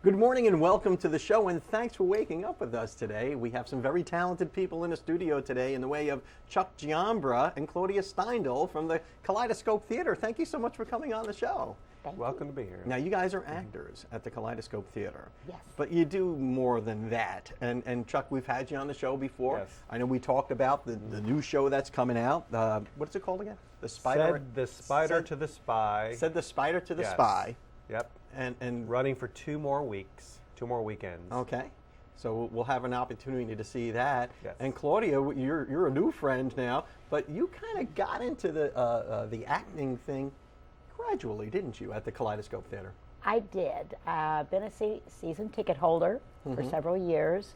Good morning and welcome to the show, and thanks for waking up with us today. We have some very talented people in the studio today in the way of Chuck Giambra and Claudia Steindl from the Kaleidoscope Theater. Thank you so much for coming on the show. Welcome to be here. Now, you guys are actors at the Kaleidoscope Theater. Yes. But you do more than that. And Chuck, we've had you on the show before. Yes. I know we talked about the new show that's coming out. What's it called again? The Spider. Said the Spider to the Spy. Said the Spider to the Yes. Spy. Yep. And Running for 2 more weeks, 2 more weekends. okay. So we'll have an opportunity to see that. Yes. And Claudia, you're a new friend now, but you kind of got into the acting thing gradually, didn't you, at the Kaleidoscope Theater? I did. I've been a season ticket holder for several years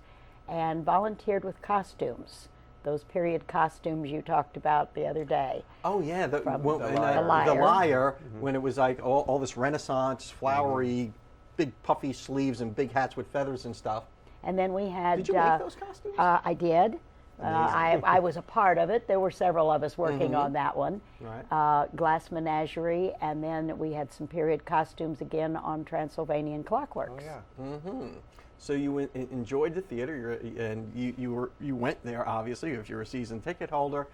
and volunteered with costumes. Those period costumes you talked about the other day. Oh yeah, the Liar. Liar, when it was like all this Renaissance, flowery, big puffy sleeves and big hats with feathers and stuff. And then we had... Did you make those costumes? I did. I was a part of it. There were several of us working on that one. Right. Glass Menagerie, and then we had some period costumes again on Transylvanian Clockworks. Oh, yeah. So you enjoyed the theater, and you went there obviously if you're a season ticket holder,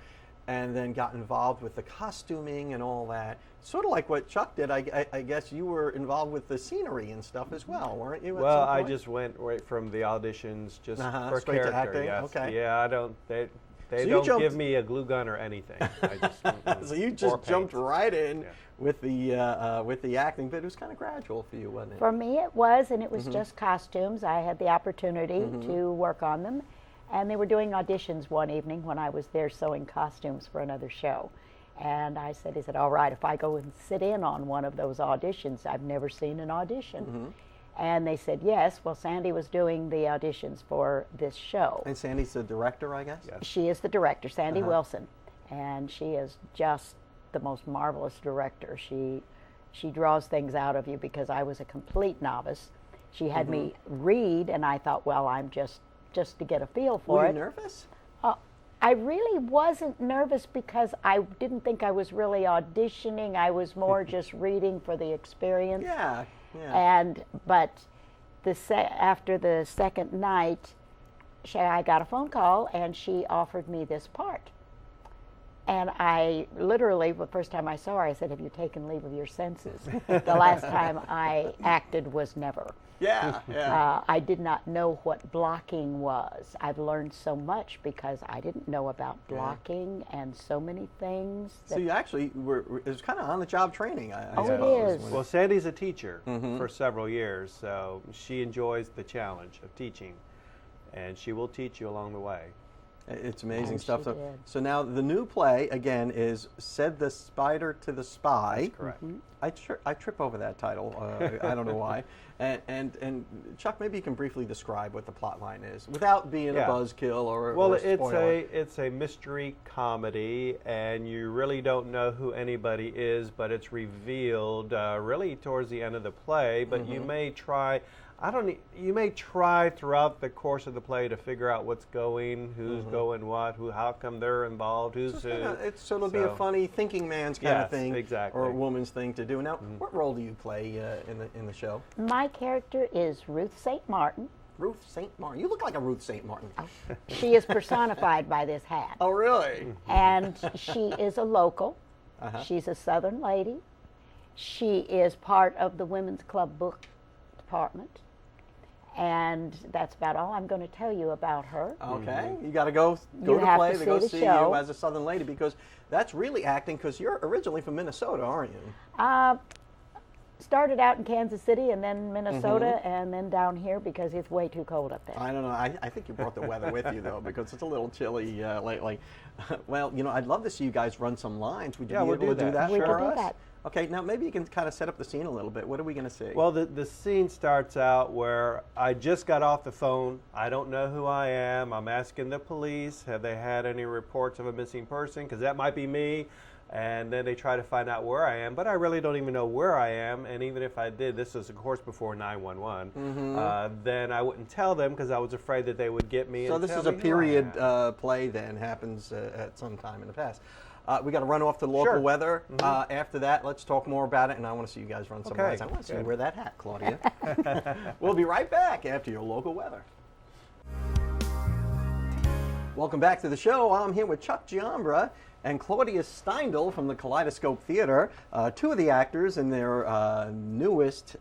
and then got involved with the costuming and all that. Sort of like what Chuck did. I guess you were involved with the scenery and stuff as well, weren't you? Well, I just went right from the auditions just for straight to character. acting? Yes. Okay. Yeah, I don't. They So you don't jumped- give me a glue gun or anything. I just, So you or just paint. jumped right in Yeah. with the acting, but it was kind of gradual for you, wasn't it? For me it was, and it was just costumes. I had the opportunity to work on them. And they were doing auditions one evening when I was there sewing costumes for another show. And I said, is it all right if I go and sit in on one of those auditions? I've never seen an audition. And they said yes. Well, Sandy was doing the auditions for this show. And Sandy's the director, I guess? Yes. She is the director, Sandy Wilson. And she is just the most marvelous director. She draws things out of you because I was a complete novice. She had me read, and I thought, well, I'm just to get a feel for Were it. you nervous? I really wasn't nervous because I didn't think I was really auditioning. I was more just reading for the experience. Yeah, yeah. But after the second night, I got a phone call and she offered me this part. And I literally, the first time I saw her, I said, have you taken leave of your senses? The last time I acted was never. Yeah, yeah. I did not know what blocking was. I've learned so much because I didn't know about blocking and so many things. So you actually it was kind of on-the-job training, I Oh, it suppose. is. Well, Sandy's a teacher for several years, so she enjoys the challenge of teaching, and she will teach you along the way. It's amazing And stuff. she So, did. so now the new play, again, is Said the Spider to the Spy. That's correct. I trip over that title. I don't know why. And Chuck, maybe you can briefly describe what the plot line is without being a Yeah. buzzkill or Well, or a spoiler. it's a mystery comedy, and you really don't know who anybody is, but it's revealed really towards the end of the play. But you may try. You may try throughout the course of the play to figure out what's going, who's going what, how come they're involved, who's who. So it'll be a funny thinking man's kind of Yes, thing, exactly. or a woman's thing to do. Now, what role do you play in the show? My character is Ruth St. Martin. Ruth St. Martin. You look like a Ruth St. Martin. She is personified by this hat. Oh, really? And she is a local. She's a Southern lady. She is part of the Women's Club book department. And that's about all I'm going to tell you about her. Okay, you got to go You to have play to to go see the see show. you as a Southern lady, because that's really acting, because you're originally from Minnesota, aren't you? Started out in Kansas City and then Minnesota and then down here because it's way too cold up there. I don't know. I think you brought the weather with you, though, because it's a little chilly lately. Well, I'd love to see you guys run some lines. Would you be we'll able to do do that that. We for could do us? that. Okay, now maybe you can kind of set up the scene a little bit. What are we going to see? Well, the scene starts out where I just got off the phone. I don't know who I am. I'm asking the police, have they had any reports of a missing person? Because that might be me. And then they try to find out where I am, but I really don't even know where I am. And even if I did, this was of course before 911, then I wouldn't tell them because I was afraid that they would get me. So and this tell is a me who I period am. play then, happens at some time in the past. We got to run off to the local Sure. weather. After that, let's talk more about it, and I want to see you guys run some Okay. rides. I want to see you Good. wear that hat, Claudia. We'll be right back after your local weather. Welcome back to the show. I'm here with Chuck Giambra and Claudia Steindl from the Kaleidoscope Theater. Two of the actors in their newest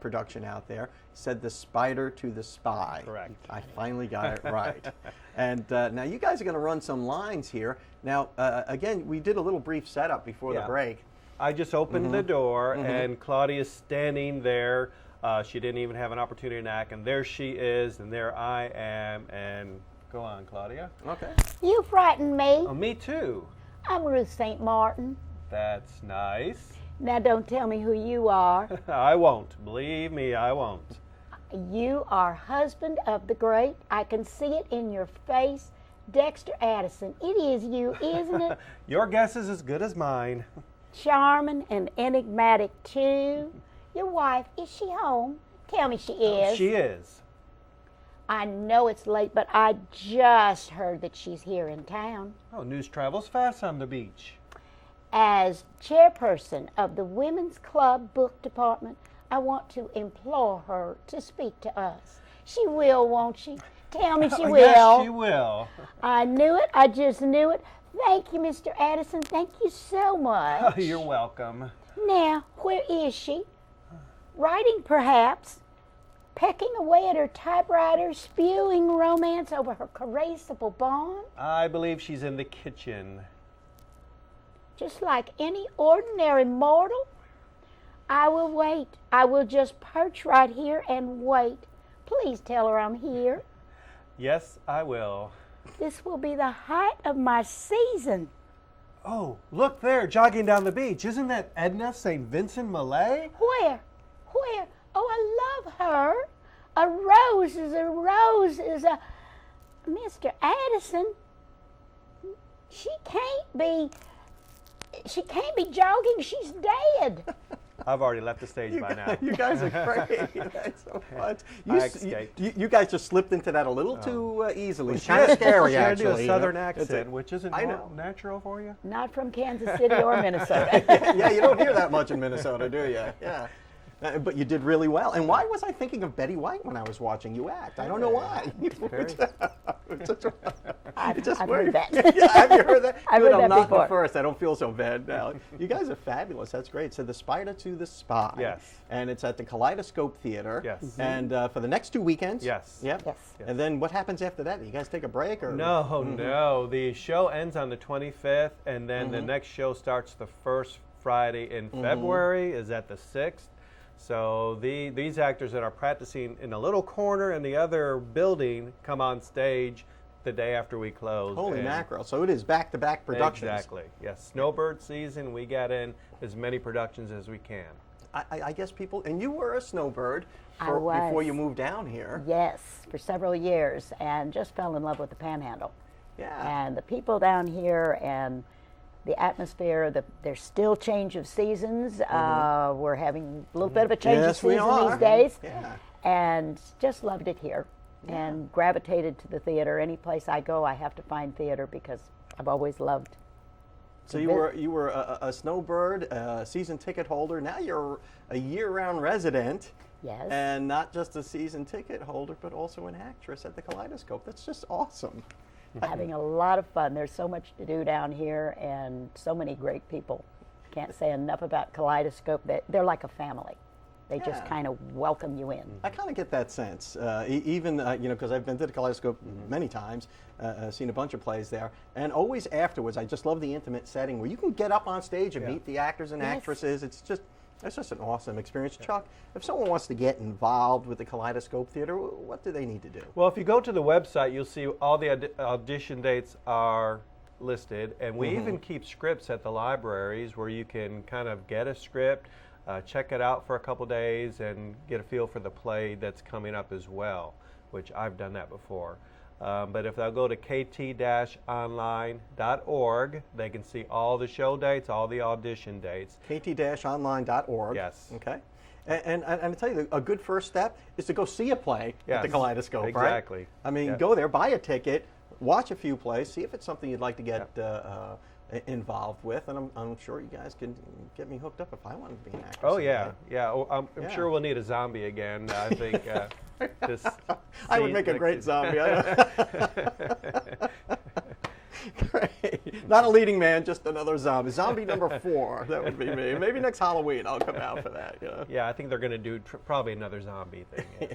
production out there said the spider to the spy. Correct. I finally got it right. And now you guys are going to run some lines here. Now, again, we did a little brief setup before the Yeah. break. I just opened the door, and Claudia's standing there. She didn't even have an opportunity to act, and there she is, and there I am, and go on, Claudia. Okay. You frightened me. Oh, me too. I'm Ruth St. Martin. That's nice. Now don't tell me who you are. I won't. Believe me, I won't. You are husband of the great. I can see it in your face. Dexter Addison. It is you, isn't it? Your guess is as good as mine. Charming and enigmatic too. Your wife, is she home? Tell me she is. She is. I know it's late, but I just heard that she's here in town. Oh, news travels fast on the beach. As chairperson of the Women's Club Book Department, I want to implore her to speak to us. She will, won't she? Tell me she will. Yes, she will. I knew it. I just knew it. Thank you, Mr. Addison. Thank you so much. You're welcome. Now, where is she? Writing, perhaps. Pecking away at her typewriter, spewing romance over her caressable bond. I believe she's in the kitchen. Just like any ordinary mortal. I will wait. I will just perch right here and wait. Please tell her I'm here. Yes, I will. This will be the height of my season. Oh, look there, jogging down the beach. Isn't that Edna St. Vincent Millay? Where? Where? Oh, I love her. A rose is a rose is a... Mr. Addison, she can't be jogging. She's dead. I've already left the stage by now. You guys are great. That's so fun. I You, escaped. you guys just slipped into that a little too easily. It's She kind of had- scary, she had actually. to do a you know? southern It's accent, which isn't I know. natural for you. Not from Kansas City or Minnesota. Yeah, you don't hear that much in Minnesota, do you? Yeah. But you did really well. And why was I thinking of Betty White when I was watching you act? I don't know why. Very- I've worked. heard that. Yeah, have you heard that? I've Good, heard I'm that not before. the first. I don't feel so bad now. You guys are fabulous. That's great. So the Spider to the Spy. Yes. And it's at the Kaleidoscope Theater. Yes. And for the next 2 weekends. Yes. Yep. Yes. And then what happens after that? You guys take a break or? No. The show ends on the 25th, and then the next show starts the first Friday in February, is at the 6th. So these actors that are practicing in a little corner in the other building come on stage the day after we close. Holy and- mackerel. So it is back-to-back productions. Exactly. Yes. Snowbird season, we get in as many productions as we can. I guess people, and you were a snowbird I was. before you moved down here. Yes, for several years, and just fell in love with the Panhandle. Yeah. And the people down here and the atmosphere, there's still change of seasons. We're having a little bit of a change Yes, of we season are. these days. Yeah. And just loved it here and gravitated to the theater. Any place I go, I have to find theater because I've always loved. So you were a snowbird, a season ticket holder. Now you're a year-round resident. Yes. And not just a season ticket holder, but also an actress at the Kaleidoscope. That's just awesome. Having a lot of fun. There's so much to do down here and so many great people. Can't say enough about Kaleidoscope. They're like a family. They just Yeah. kind of welcome you in. I kind of get that sense, even because I've been to the Kaleidoscope many times, seen a bunch of plays there, and always afterwards, I just love the intimate setting where you can get up on stage and meet the actors and Yes. actresses. It's just an awesome experience. Chuck, if someone wants to get involved with the Kaleidoscope Theater, what do they need to do? Well, if you go to the website, you'll see all the audition dates are listed, and we even keep scripts at the libraries where you can kind of get a script, check it out for a couple days, and get a feel for the play that's coming up as well, which I've done that before. But if they'll go to kt-online.org, they can see all the show dates, all the audition dates. kt-online.org. Yes. Okay. And I tell you, a good first step is to go see a play at the Yes, Kaleidoscope, right? exactly. I mean, Yeah. go there, buy a ticket, watch a few plays, see if it's something you'd like to get involved with, and I'm sure you guys can get me hooked up if I want to be an actress. Oh yeah, yeah. Oh, I'm sure we'll need a zombie again. I think. I would make a great zombie. Great. Not a leading man, just another zombie. Zombie number 4. That would be me. Maybe next Halloween I'll come out for that. You know? Yeah, I think they're going to do probably another zombie thing. Yeah.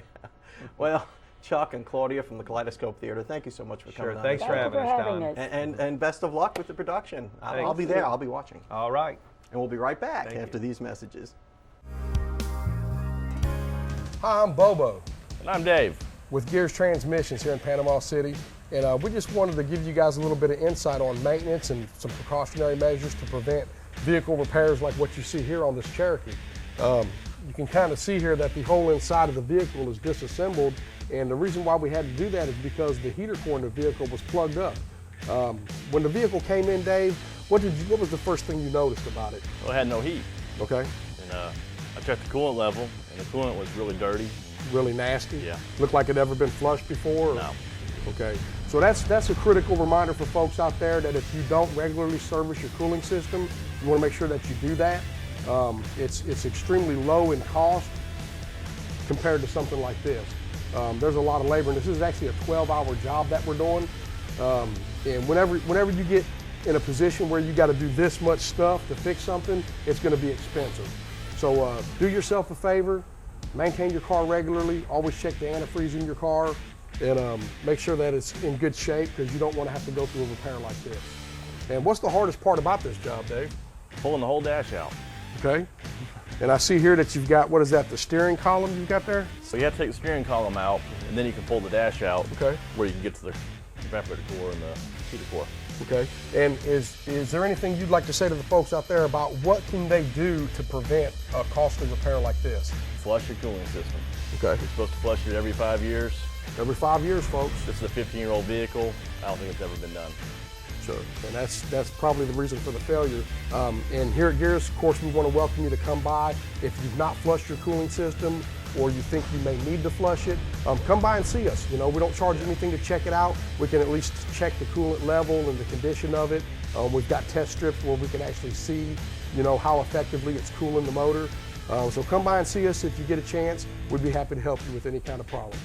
Well, Chuck and Claudia from the Kaleidoscope Theater, thank you so much for coming on. Thanks for having us, Don. And best of luck with the production. I'll be there. I'll be watching. All right. And we'll be right back after these messages. Hi, I'm Bobo. And I'm Dave. With Gears Transmissions here in Panama City. And we just wanted to give you guys a little bit of insight on maintenance and some precautionary measures to prevent vehicle repairs like what you see here on this Cherokee. You can kind of see here that the whole inside of the vehicle is disassembled, and the reason why we had to do that is because the heater core in the vehicle was plugged up. When the vehicle came in, Dave, what was the first thing you noticed about it? Well, it had no heat. Okay. And I checked the coolant level, and the coolant was really dirty. Really nasty? Yeah. Looked like it ever been flushed before? Or? No. Okay. So that's a critical reminder for folks out there that if you don't regularly service your cooling system, you want to make sure that you do that. It's extremely low in cost compared to something like this. There's a lot of labor, and this is actually a 12-hour job that we're doing. And whenever you get in a position where you got to do this much stuff to fix something, it's going to be expensive. So do yourself a favor, maintain your car regularly, always check the antifreeze in your car, and make sure that it's in good shape, because you don't want to have to go through a repair like this. And what's the hardest part about this job, Dave? Pulling the whole dash out. Okay. And I see here that you've got, what is that, the steering column you've got there? So you have to take the steering column out, and then you can pull the dash out. Okay. Where you can get to the evaporator core and the heater core. Okay. And is there anything you'd like to say to the folks out there about what can they do to prevent a costly repair like this? Flush your cooling system. Okay. You're supposed to flush it every 5 years. Every 5 years, folks. This is a 15-year-old vehicle. I don't think it's ever been done. Sure. And that's probably the reason for the failure. And here at Gears, of course, we want to welcome you to come by. If you've not flushed your cooling system, or you think you may need to flush it, come by and see us. You know, we don't charge anything to check it out. We can at least check the coolant level and the condition of it. We've got test strips where we can actually see, you know, how effectively it's cooling the motor. So come by and see us if you get a chance. We'd be happy to help you with any kind of problem.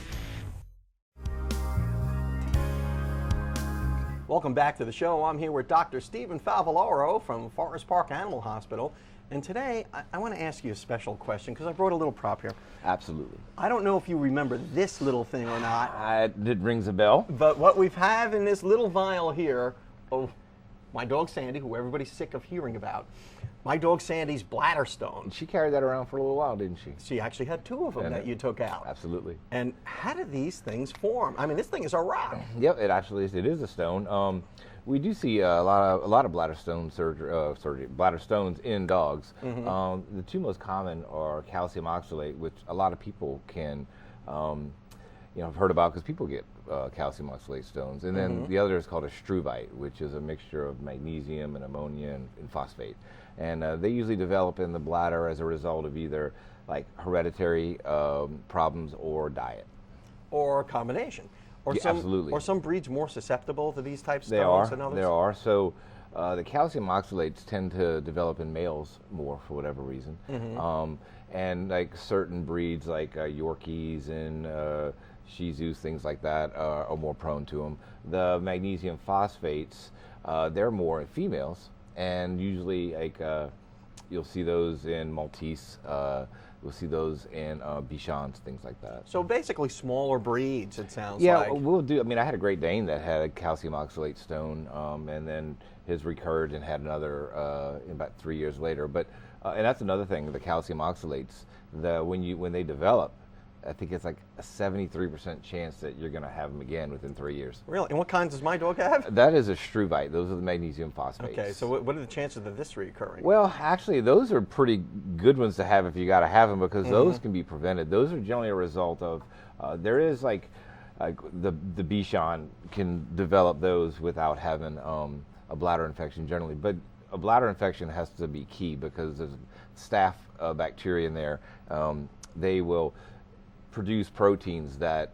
Welcome back to the show. I'm here with Dr. Stephen Favaloro from Forest Park Animal Hospital. And today, I want to ask you a special question, because I brought a little prop here. Absolutely. I don't know if you remember this little thing or not. It rings a bell. But what we have in this little vial here, of my dog Sandy, who everybody's sick of hearing about, my dog Sandy's bladder stone. She carried that around for a little while, didn't she? She actually had 2 of them that you took out. Absolutely. And how did these things form? I mean, this thing is a rock. Yep, it actually is. It is a stone. We do see a lot of bladder stone surgery, bladder stones in dogs. Mm-hmm. The 2 most common are calcium oxalate, which a lot of people can, have heard about, because people get calcium oxalate stones. And then the other is called a struvite, which is a mixture of magnesium and ammonia and phosphate. And they usually develop in the bladder as a result of either like hereditary problems or diet. Or a combination. Or absolutely. Or some breeds more susceptible to these types of stones than others? There are. So the calcium oxalates tend to develop in males more for whatever reason. Mm-hmm. And like certain breeds like Yorkies and Shih Tzus, things like that, are more prone to them. The magnesium phosphates, they're more in females. And usually, like, you'll see those in Maltese, you'll see those in Bichons, things like that. So basically smaller breeds, it sounds like. Yeah, we'll do. I mean, I had a Great Dane that had a calcium oxalate stone, and then his recurred and had another about 3 years later. But and that's another thing, the calcium oxalates. When they develop, I think it's like a 73% chance that you're going to have them again within 3 years. Really? And what kinds does my dog have? That is a struvite. Those are the magnesium phosphates. Okay, so what are the chances of this reoccurring? Well, actually, those are pretty good ones to have if you got to have them, because those can be prevented. Those are generally a result of, there is like the Bichon can develop those without having a bladder infection generally. But a bladder infection has to be key, because there's staph bacteria in there. They will produce proteins that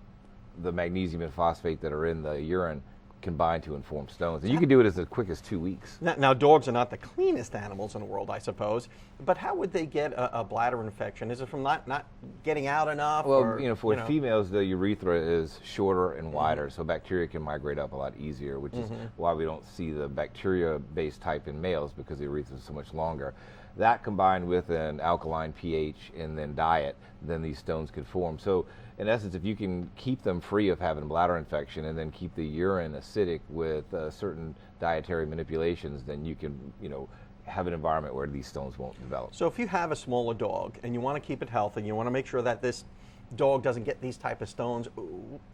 the magnesium and phosphate that are in the urine combine to inform stones. And you can do it as quick as 2 weeks. Now, dogs are not the cleanest animals in the world, I suppose. But how would they get a bladder infection? Is it from not getting out enough? Well, or, for females, the urethra is shorter and wider, so bacteria can migrate up a lot easier, which is why we don't see the bacteria-based type in males, because the urethra is so much longer. That combined with an alkaline pH and then diet, then these stones could form. So in essence, if you can keep them free of having bladder infection and then keep the urine acidic with certain dietary manipulations, then you can, have an environment where these stones won't develop. So if you have a smaller dog and you want to keep it healthy, you want to make sure that this dog doesn't get these type of stones,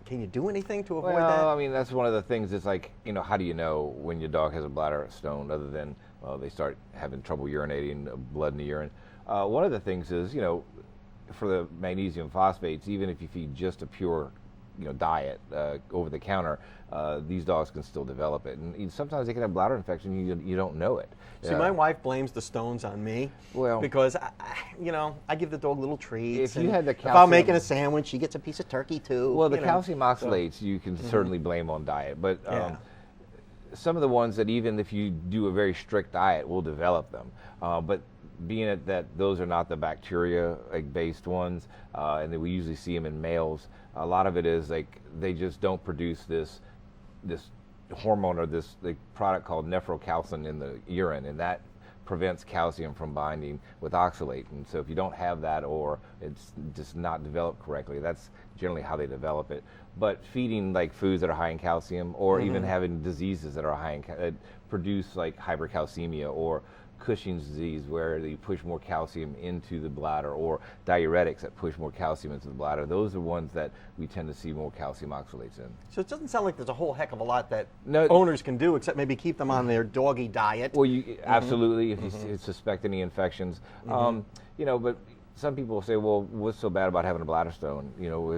can you do anything to avoid that? Well, I mean, that's one of the things. It's like, how do you know when your dog has a bladder stone other than they start having trouble urinating, blood in the urine? One of the things is, for the magnesium phosphates, even if you feed just a pure diet over the counter, these dogs can still develop it. And sometimes they can have bladder infection, you don't know it. See, my wife blames the stones on me. Well, because I give the dog little treats. If you had the if I'm making a sandwich, she gets a piece of turkey too. Well, the calcium oxalates you can certainly blame on diet, but some of the ones that even if you do a very strict diet will develop them. But being that those are not the bacteria-based ones, and that we usually see them in males, a lot of it is like they just don't produce this hormone or this product called nephrocalcin in the urine, and that prevents calcium from binding with oxalate. And so if you don't have that, or it's just not developed correctly, that's generally how they develop it. But feeding like foods that are high in calcium, or even having diseases that are high in that produce like hypercalcemia or Cushing's disease, where you push more calcium into the bladder, or diuretics that push more calcium into the bladder, those are ones that we tend to see more calcium oxalates in. So it doesn't sound like there's a whole heck of a lot that owners can do, except maybe keep them on their doggy diet. Well, absolutely, if you suspect any infections. But some people say, well, what's so bad about having a bladder stone?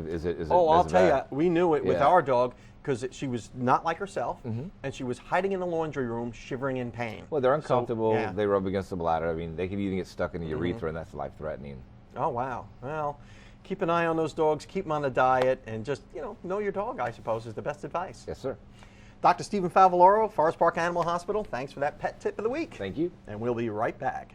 Is it I'll tell you, we knew it with our dog, because she was not like herself, and she was hiding in the laundry room, shivering in pain. Well, they're uncomfortable. So, they rub against the bladder. I mean, they can even get stuck in the urethra, and that's life-threatening. Oh, wow. Well, keep an eye on those dogs, keep them on a diet, and just, know your dog, I suppose, is the best advice. Yes, sir. Dr. Stephen Favaloro, Forest Park Animal Hospital, thanks for that pet tip of the week. Thank you. And we'll be right back.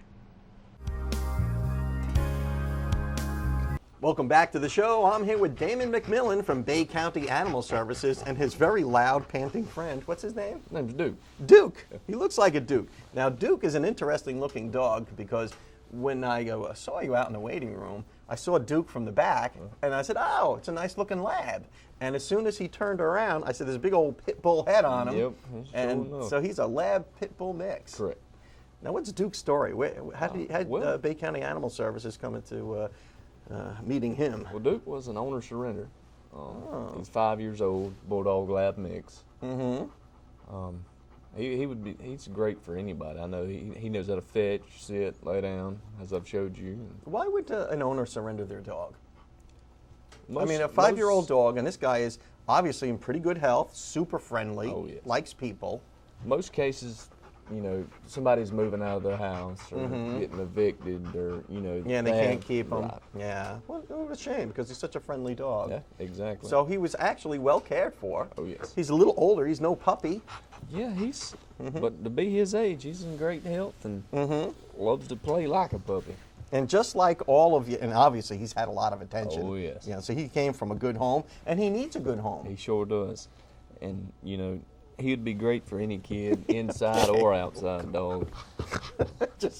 Welcome back to the show. I'm here with Damon McMillan from Bay County Animal Services and his very loud, panting friend. What's his name? His name's Duke. Duke. He looks like a Duke. Now, Duke is an interesting looking dog, because when I saw you out in the waiting room, I saw Duke from the back, and I said, oh, it's a nice looking lab. And as soon as he turned around, I said, there's a big old pit bull head on him. Yep. And so he's a lab pit bull mix. Correct. Now, what's Duke's story? How did Bay County Animal Services come into meeting him? Well, Duke was an owner surrender. He's 5 years old, Bulldog Lab mix. He's great for anybody. I know he knows how to fetch, sit, lay down, as I've showed you. Why would an owner surrender their dog? I mean, a 5-year-old dog, and this guy is obviously in pretty good health, super friendly, likes people. Most cases, somebody's moving out of their house or getting evicted, or and they can't keep him. Right. Yeah, well, what a shame, because he's such a friendly dog. Yeah, exactly. So he was actually well cared for. Oh yes. He's a little older. He's no puppy. Yeah, but to be his age, he's in great health and loves to play like a puppy. And just like all of you, and obviously he's had a lot of attention. Oh yes. So he came from a good home, and he needs a good home. He sure does, and he'd be great for any kid, inside or outside dog.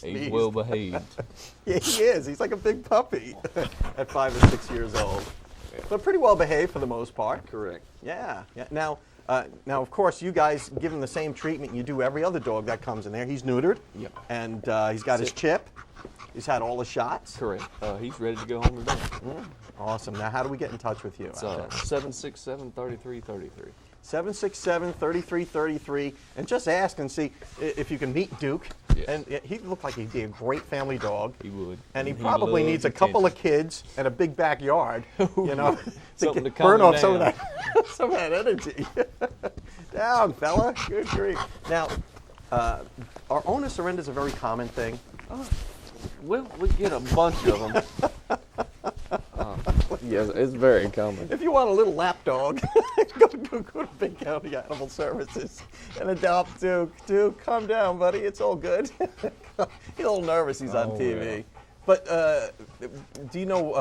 He's well behaved. Yeah, he is. He's like a big puppy at 5 or 6 years old. But pretty well behaved for the most part. Correct. Yeah. Now, of course, you guys give him the same treatment you do every other dog that comes in there. He's neutered. Yep. And he's got his chip. He's had all the shots. Correct. He's ready to go home today. Awesome. Now, how do we get in touch with you? It's 767-3333. 767-3333, and just ask and see if you can meet Duke. Yes. And he looked like he'd be a great family dog. He would. And he probably needs a couple of kids and a big backyard, Something to burn off calm him some of that energy. Down, fella. Good grief. Now, are owner surrenders a very common thing? Well, we get a bunch of them. Yes, it's very common. If you want a little lap dog, go to Big County Animal Services and adopt Duke. Duke, calm down, buddy. It's all good. He's a little nervous. He's on TV. Yeah. But do you know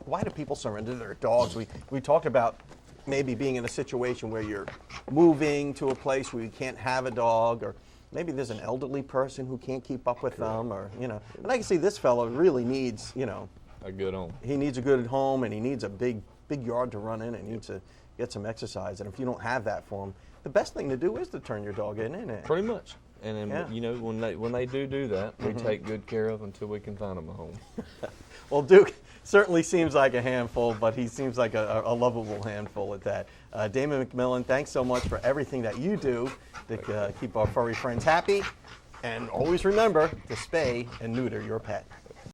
why do people surrender their dogs? We talked about maybe being in a situation where you're moving to a place where you can't have a dog, or maybe there's an elderly person who can't keep up with them, or and I can see this fellow really needs a good home. He needs a good home, and he needs a big yard to run in, and he needs to get some exercise. And if you don't have that for him, the best thing to do is to turn your dog in, isn't it? Pretty much. And then, when they do that, we take good care of them until we can find them a home. Well, Duke certainly seems like a handful, but he seems like a lovable handful at that. Damon McMillan, thanks so much for everything that you do to keep our furry friends happy. And always remember to spay and neuter your pet.